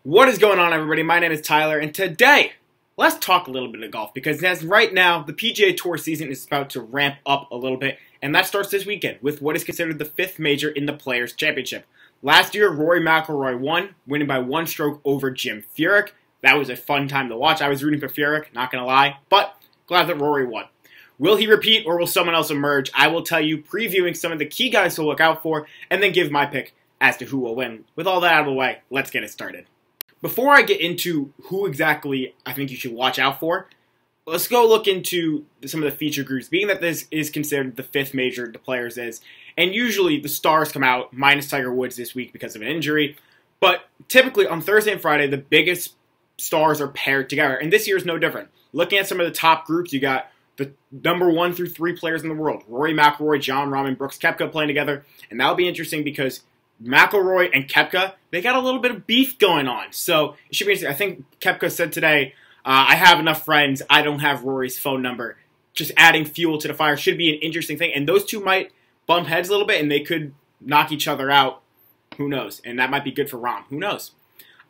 What is going on, everybody? My name is Tyler, and today, let's talk a little bit of golf, because as right now, the PGA Tour season is about to ramp up a little bit, and that starts this weekend with what is considered the fifth major in the Players' Championship. Last year, Rory McIlroy won, winning by one stroke over Jim Furyk. That was a fun time to watch. I was rooting for Furyk, not gonna lie, but glad that Rory won. Will he repeat, or will someone else emerge? I will tell you, previewing some of the key guys to look out for, and then give my pick as to who will win. With all that out of the way, let's get it started. Before I get into who exactly I think you should watch out for, let's go look into some of the feature groups, being that this is considered the fifth major the Players is. And usually the stars come out, minus Tiger Woods this week because of an injury. But typically on Thursday and Friday, the biggest stars are paired together. And this year is no different. Looking at some of the top groups, you got the number 1 through 3 players in the world. Rory McIlroy, Jon Rahm, and Brooks Koepka playing together. And that'll be interesting because McIlroy and Koepka, they got a little bit of beef going on. So it should be interesting. I think Koepka said today, I have enough friends. I don't have Rory's phone number. Just adding fuel to the fire should be an interesting thing. And those two might bump heads a little bit, and they could knock each other out. Who knows? And that might be good for Rahm. Who knows?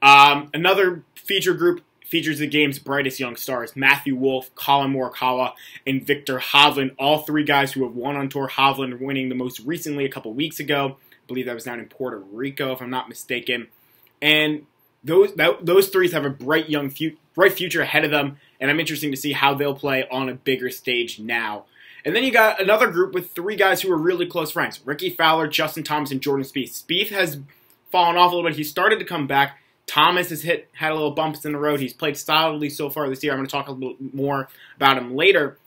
Another feature group features the game's brightest young stars. Matthew Wolff, Colin Morikawa, and Viktor Hovland. All three guys who have won on tour. Hovland winning the most recently a couple weeks ago. I believe that was down in Puerto Rico, if I'm not mistaken. And those threes have a bright future ahead of them, and I'm interested to see how they'll play on a bigger stage now. And then you got another group with three guys who are really close friends. Ricky Fowler, Justin Thomas, and Jordan Spieth. Spieth has fallen off a little bit. He started to come back. Thomas has had a little bumps in the road. He's played solidly so far this year. I'm going to talk a little more about him later.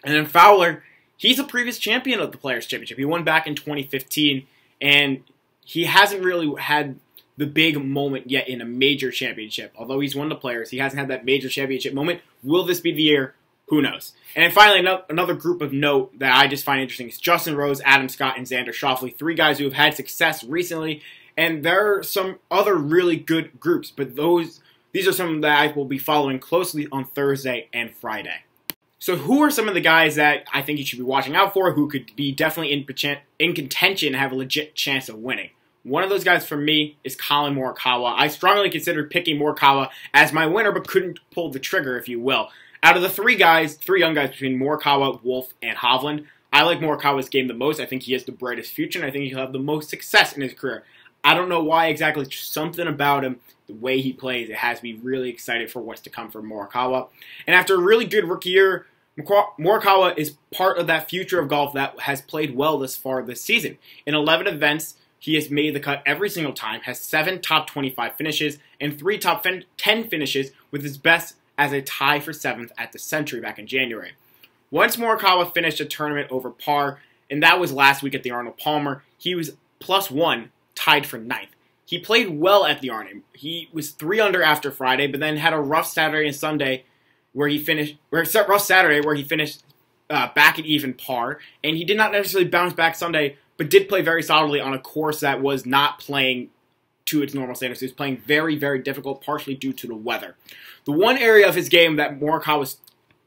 And then Fowler, he's a previous champion of the Players' Championship. He won back in 2015. And he hasn't really had the big moment yet in a major championship. Although he's won the Players, he hasn't had that major championship moment. Will this be the year? Who knows? And then finally, another group of note that I just find interesting is Justin Rose, Adam Scott, and Xander Schauffele. Three guys who have had success recently. And there are some other really good groups. But these are some that I will be following closely on Thursday and Friday. So who are some of the guys that I think you should be watching out for who could be definitely in contention and have a legit chance of winning? One of those guys for me is Colin Morikawa. I strongly considered picking Morikawa as my winner, but couldn't pull the trigger, if you will. Out of the three young guys between Morikawa, Wolff, and Hovland, I like Morikawa's game the most. I think he has the brightest future, and I think he'll have the most success in his career. I don't know why exactly, just something about him, the way he plays, it has me really excited for what's to come for Morikawa. And after a really good rookie year, Morikawa is part of that future of golf that has played well this far this season. In 11 events, he has made the cut every single time, has 7 top 25 finishes, and 3 top 10 finishes, with his best as a tie for 7th at the Century back in January. Once Morikawa finished a tournament over par, and that was last week at the Arnold Palmer, he was +1, tied for 9th. He played well at the Arnold. He was 3 under after Friday, but then had a rough Saturday and Sunday, where he finished back at even par, and he did not necessarily bounce back Sunday, but did play very solidly on a course that was not playing to its normal standards. He was playing very, very difficult, partially due to the weather. The one area of his game that Morikawa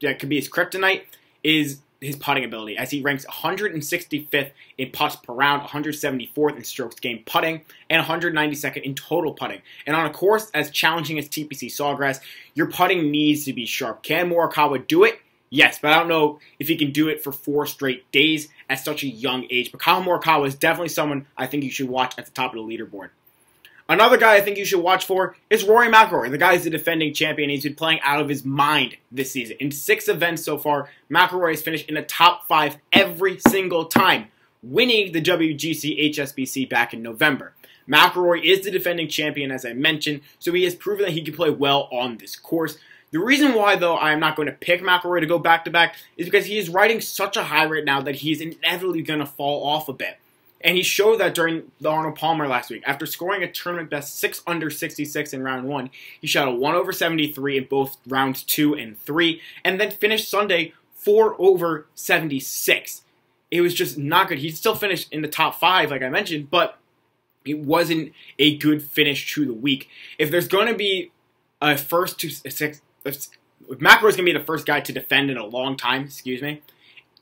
could be his kryptonite is his putting ability, as he ranks 165th in putts per round, 174th in strokes gained putting, and 192nd in total putting. And on a course as challenging as TPC Sawgrass, your putting needs to be sharp. Can Morikawa do it? Yes, but I don't know if he can do it for 4 straight days at such a young age. But Colin Morikawa is definitely someone I think you should watch at the top of the leaderboard. Another guy I think you should watch for is Rory McIlroy. The guy is the defending champion. He's been playing out of his mind this season. In 6 events so far, McIlroy has finished in the top 5 every single time, winning the WGC HSBC back in November. McIlroy is the defending champion, as I mentioned, so he has proven that he can play well on this course. The reason why, though, I am not going to pick McIlroy to go back-to-back is because he is riding such a high right now that he is inevitably going to fall off a bit. And he showed that during the Arnold Palmer last week. After scoring a tournament best 6 under 66 in round 1, he shot a 1 over 73 in both rounds 2 and 3, and then finished Sunday 4 over 76. It was just not good. He still finished in the top 5, like I mentioned, but it wasn't a good finish to the week. If there's going to be a if McIlroy's going to be the first guy to defend in a long time,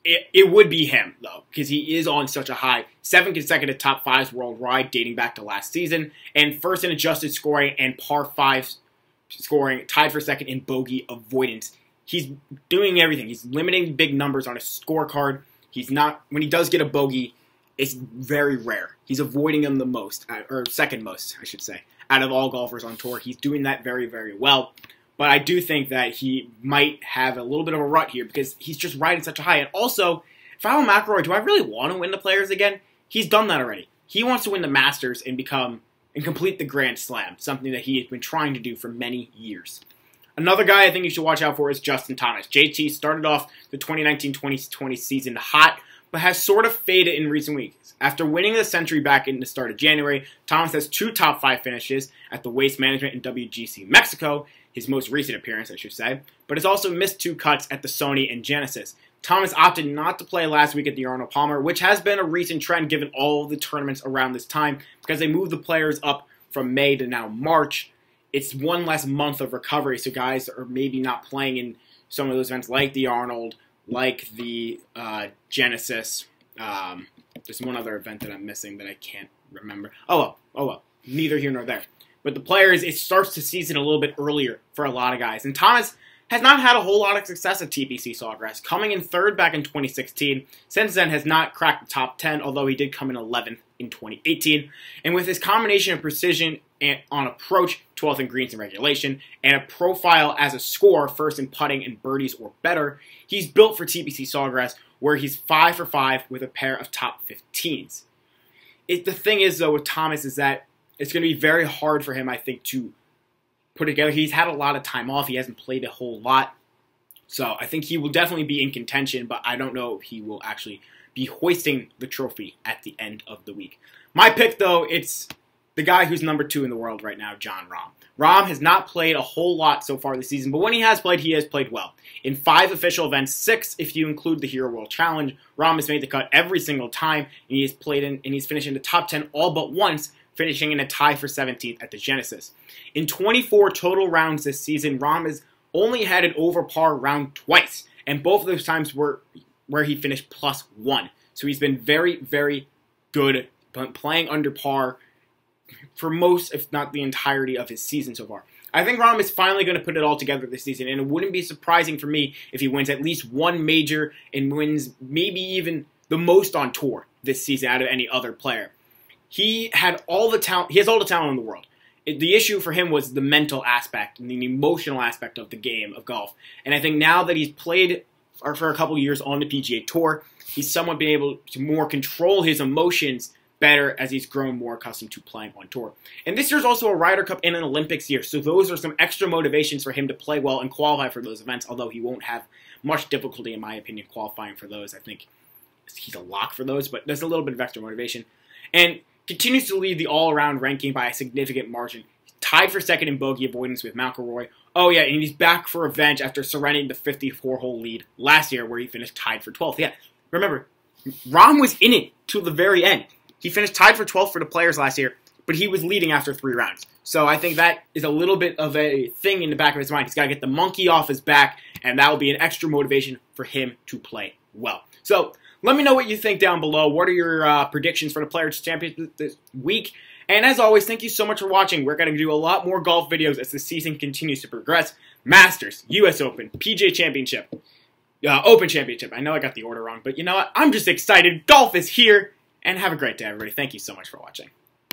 it would be him, though, because he is on such a high. 7 consecutive top 5s worldwide dating back to last season, and first in adjusted scoring and par 5 scoring, tied for second in bogey avoidance. He's doing everything. He's limiting big numbers on his scorecard. He's not, when he does get a bogey, it's very rare. He's avoiding them the most, or second most, I should say, out of all golfers on tour. He's doing that very, very well. But I do think that he might have a little bit of a rut here because he's just riding such a high. And also, if I'm McIlroy, do I really want to win the Players again? He's done that already. He wants to win the Masters and complete the Grand Slam, something that he has been trying to do for many years. Another guy I think you should watch out for is Justin Thomas. JT started off the 2019-2020 season hot, but has sort of faded in recent weeks. After winning the Century back in the start of January, Thomas has 2 top 5 finishes at the Waste Management and WGC Mexico, his most recent appearance, I should say, but has also missed 2 cuts at the Sony and Genesis. Thomas opted not to play last week at the Arnold Palmer, which has been a recent trend given all of the tournaments around this time, because they moved the players up from May to now March. It's one less month of recovery, so guys are maybe not playing in some of those events like the Arnold, like the Genesis. There's one other event that I'm missing that I can't remember. Oh well, neither here nor there. But the Players, it starts the season a little bit earlier for a lot of guys. And Thomas has not had a whole lot of success at TPC Sawgrass, coming in 3rd back in 2016. Since then has not cracked the top 10, although he did come in 11th in 2018. And with his combination of precision and on approach, 12th in greens and regulation, and a profile as a scorer, first in putting and birdies or better, he's built for TPC Sawgrass, where he's 5 for 5 with a pair of top 15s. The thing is, though, with Thomas is that it's going to be very hard for him, I think, to put together. He's had a lot of time off. He hasn't played a whole lot. So I think he will definitely be in contention, but I don't know if he will actually be hoisting the trophy at the end of the week. My pick, though, it's the guy who's number 2 in the world right now, Jon Rahm. Rahm has not played a whole lot so far this season, but when he has played well. In 5 official events, 6 if you include the Hero World Challenge, Rahm has made the cut every single time, and he's finished in the top 10 all but once, finishing in a tie for 17th at the Genesis. In 24 total rounds this season, Rahm has only had an over par round twice, and both of those times were where he finished +1. So he's been very, very good playing under par for most, if not the entirety of his season so far. I think Rahm is finally going to put it all together this season, and it wouldn't be surprising for me if he wins at least 1 major and wins maybe even the most on tour this season out of any other player. He has all the talent in the world. The issue for him was the mental aspect and the emotional aspect of the game of golf. And I think now that he's played for a couple years on the PGA Tour, he's somewhat been able to more control his emotions better as he's grown more accustomed to playing on tour. And this year's also a Ryder Cup and an Olympics year, so those are some extra motivations for him to play well and qualify for those events, although he won't have much difficulty, in my opinion, qualifying for those. I think he's a lock for those, but there's a little bit of extra motivation. And continues to lead the all-around ranking by a significant margin. He's tied for 2nd in bogey avoidance with McIlroy. Oh yeah, and he's back for revenge after surrendering the 54-hole lead last year where he finished tied for 12th. Yeah, remember, Rahm was in it till the very end. He finished tied for 12th for the Players last year, but he was leading after 3 rounds. So I think that is a little bit of a thing in the back of his mind. He's got to get the monkey off his back, and that will be an extra motivation for him to play well. So let me know what you think down below. What are your predictions for the Players' Championship this week? And as always, thank you so much for watching. We're going to do a lot more golf videos as the season continues to progress. Masters, US Open, PGA Championship, Open Championship. I know I got the order wrong, but you know what? I'm just excited. Golf is here. And have a great day, everybody. Thank you so much for watching.